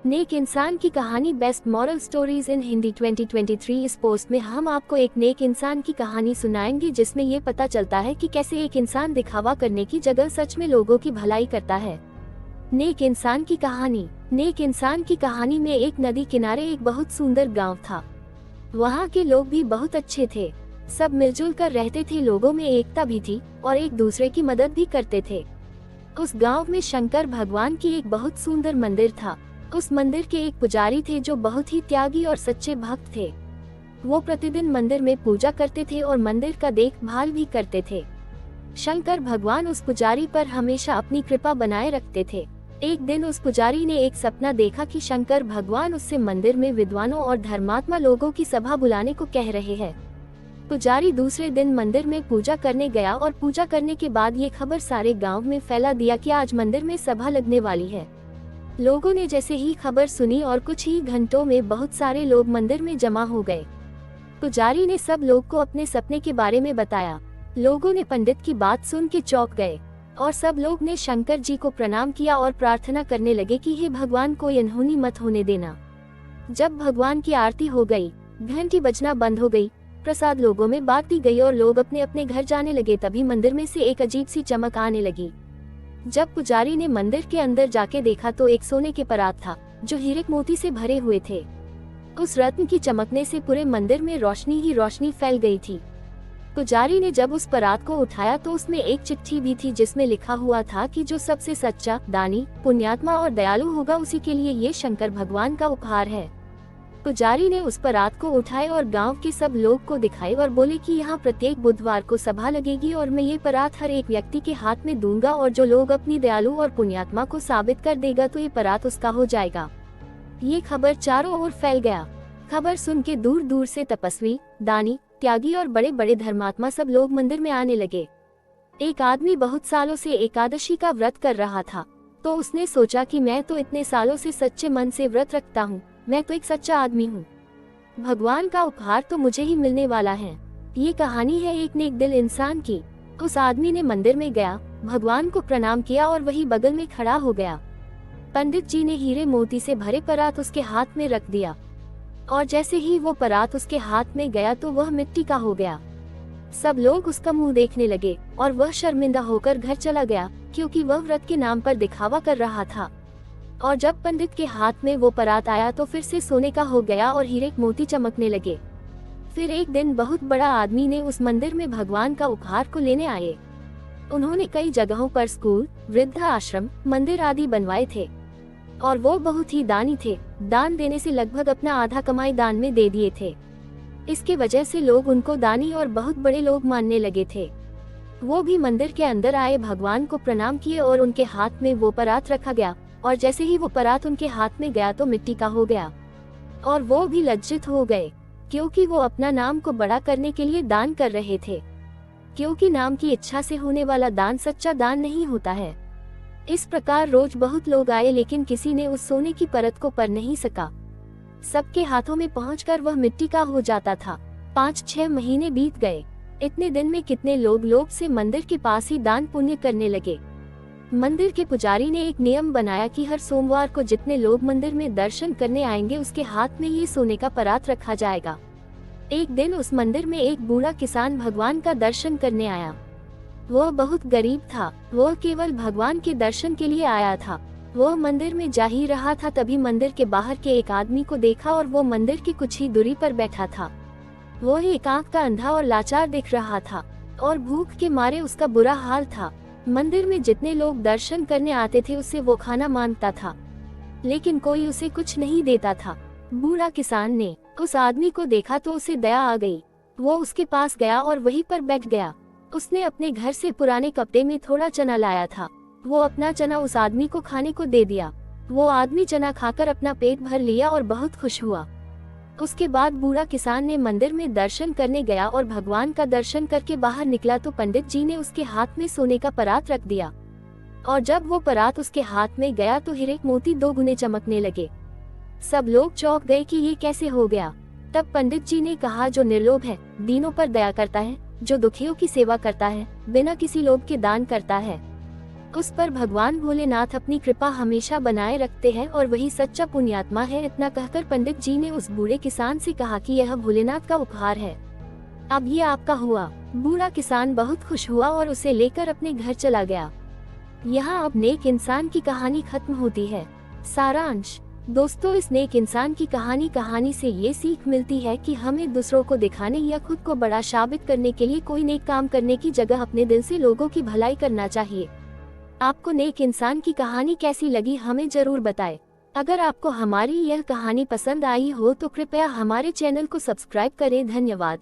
नेक इंसान की कहानी best moral stories in Hindi 2023। इस पोस्ट में हम आपको एक नेक इंसान की कहानी सुनाएंगे जिसमें ये पता चलता है कि कैसे एक इंसान दिखावा करने की जगह सच में लोगों की भलाई करता है। नेक इंसान की कहानी। नेक इंसान की कहानी में एक नदी किनारे एक बहुत सुंदर गांव था। वहाँ के लोग भी बहुत अच्छे थे, सब मिलजुल कर रहते थे, लोगों में एकता भी थी और एक दूसरे की मदद भी करते थे। उस गांव में शंकर भगवान की एक बहुत सुंदर मंदिर था। उस मंदिर के एक पुजारी थे जो बहुत ही त्यागी और सच्चे भक्त थे। वो प्रतिदिन मंदिर में पूजा करते थे और मंदिर का देखभाल भी करते थे। शंकर भगवान उस पुजारी पर हमेशा अपनी कृपा बनाए रखते थे। एक दिन उस पुजारी ने एक सपना देखा कि शंकर भगवान उससे मंदिर में विद्वानों और धर्मात्मा लोगों की सभा बुलाने को कह रहे हैं। पुजारी दूसरे दिन मंदिर में पूजा करने गया और पूजा करने के बाद ये खबर सारे गांव में फैला दिया कि आज मंदिर में सभा लगने वाली है। लोगों ने जैसे ही खबर सुनी और कुछ ही घंटों में बहुत सारे लोग मंदिर में जमा हो गए। पुजारी ने सब लोग को अपने सपने के बारे में बताया। लोगों ने पंडित की बात सुन के चौंक गए और सब लोग ने शंकर जी को प्रणाम किया और प्रार्थना करने लगे कि हे भगवान, कोई अनहोनी मत होने देना। जब भगवान की आरती हो गई, घंटी बजना बंद हो गई, प्रसाद लोगों में बांटी गई और लोग अपने अपने घर जाने लगे, तभी मंदिर में से एक अजीब सी चमक आने लगी। जब पुजारी ने मंदिर के अंदर जाके देखा तो एक सोने के परात था जो हीरे मोती से भरे हुए थे। उस रत्न की चमकने से पूरे मंदिर में रोशनी ही रोशनी फैल गई थी। पुजारी ने जब उस परात को उठाया तो उसमें एक चिट्ठी भी थी जिसमें लिखा हुआ था कि जो सबसे सच्चा, दानी, पुण्यात्मा और दयालु होगा उसी के लिए ये शंकर भगवान का उपहार है। पुजारी ने उस परात को उठाए और गांव के सब लोग को दिखाए और बोले कि यहाँ प्रत्येक बुधवार को सभा लगेगी और मैं ये परात हर एक व्यक्ति के हाथ में दूंगा और जो लोग अपनी दयालु और पुण्यात्मा को साबित कर देगा तो ये परात उसका हो जाएगा। ये खबर चारों ओर फैल गया। खबर सुन के दूर दूर से तपस्वी, दानी, त्यागी और बड़े बड़े धर्मात्मा सब लोग मंदिर में आने लगे। एक आदमी बहुत सालों से एकादशी का व्रत कर रहा था, तो उसने सोचा कि मैं तो इतने सालों से सच्चे मन से व्रत रखता हूँ, मैं तो एक सच्चा आदमी हूँ, भगवान का उपहार तो मुझे ही मिलने वाला है। ये कहानी है एक नेक दिल इंसान की। उस आदमी ने मंदिर में गया, भगवान को प्रणाम किया और वही बगल में खड़ा हो गया। पंडित जी ने हीरे मोती से भरे परात उसके हाथ में रख दिया और जैसे ही वो परात उसके हाथ में गया तो वह मिट्टी का हो गया। सब लोग उसका मुंह देखने लगे और वह शर्मिंदा होकर घर चला गया क्योंकि वह व्रत के नाम पर दिखावा कर रहा था। और जब पंडित के हाथ में वो परात आया तो फिर से सोने का हो गया और हीरे मोती चमकने लगे। फिर एक दिन बहुत बड़ा आदमी ने उस मंदिर में भगवान का उपहार को लेने आए। उन्होंने कई जगहों पर स्कूल, वृद्धा आश्रम, मंदिर आदि बनवाए थे और वो बहुत ही दानी थे। दान देने से लगभग अपना आधा कमाई दान में दे दिए थे। इसके वजह से लोग उनको दानी और बहुत बड़े लोग मानने लगे थे। वो भी मंदिर के अंदर आए, भगवान को प्रणाम किए और उनके हाथ में वो परात रखा गया और जैसे ही वो परात उनके हाथ में गया तो मिट्टी का हो गया और वो भी लज्जित हो गए क्योंकि वो अपना नाम को बड़ा करने के लिए दान कर रहे थे, क्योंकि नाम की इच्छा से होने वाला दान सच्चा दान नहीं होता है। इस प्रकार रोज बहुत लोग आए लेकिन किसी ने उस सोने की परत को पर नहीं सका। सबके हाथों में पहुंचकर वह मिट्टी का हो जाता था। 5-6 महीने बीत गए। इतने दिन में कितने लोग से मंदिर के पास ही दान पुण्य करने लगे। मंदिर के पुजारी ने एक नियम बनाया कि हर सोमवार को जितने लोग मंदिर में दर्शन करने आएंगे उसके हाथ में ये सोने का परात रखा जाएगा। एक दिन उस मंदिर में एक बूढ़ा किसान भगवान का दर्शन करने आया। वह बहुत गरीब था, वह केवल भगवान के दर्शन के लिए आया था। वह मंदिर में जा ही रहा था तभी मंदिर के बाहर के एक आदमी को देखा और वो मंदिर की कुछ ही दूरी पर बैठा था। वह एक आंख का अंधा और लाचार दिख रहा था और भूख के मारे उसका बुरा हाल था। मंदिर में जितने लोग दर्शन करने आते थे उससे वो खाना मांगता था लेकिन कोई उसे कुछ नहीं देता था। बूढ़ा किसान ने उस आदमी को देखा तो उसे दया आ गई। वो उसके पास गया और वहीं पर बैठ गया। उसने अपने घर से पुराने कपड़े में थोड़ा चना लाया था। वो अपना चना उस आदमी को खाने को दे दिया। वो आदमी चना खाकर अपना पेट भर लिया और बहुत खुश हुआ। उसके बाद बूढ़ा किसान ने मंदिर में दर्शन करने गया और भगवान का दर्शन करके बाहर निकला तो पंडित जी ने उसके हाथ में सोने का परात रख दिया और जब वो परात उसके हाथ में गया तो हीरे मोती 2 गुने चमकने लगे। सब लोग चौंक गए कि ये कैसे हो गया। तब पंडित जी ने कहा, जो निर्लोभ है, दीनों पर दया करता है, जो दुखियों की सेवा करता है, बिना किसी लोभ के दान करता है, उस पर भगवान भोलेनाथ अपनी कृपा हमेशा बनाए रखते हैं और वही सच्चा पुण्यात्मा है। इतना कहकर पंडित जी ने उस बूढ़े किसान से कहा कि यह भोलेनाथ का उपहार है, अब ये आपका हुआ। बूढ़ा किसान बहुत खुश हुआ और उसे लेकर अपने घर चला गया। यहाँ अब नेक इंसान की कहानी खत्म होती है। सारांश। दोस्तों, इस नेक इंसान की कहानी से ये सीख मिलती है कि हमें दूसरों को दिखाने या खुद को बड़ा साबित करने के लिए कोई नेक काम करने की जगह अपने दिल से लोगों की भलाई करना चाहिए। आपको नेक इंसान की कहानी कैसी लगी हमें जरूर बताएं। अगर आपको हमारी यह कहानी पसंद आई हो तो कृपया हमारे चैनल को सब्सक्राइब करें। धन्यवाद।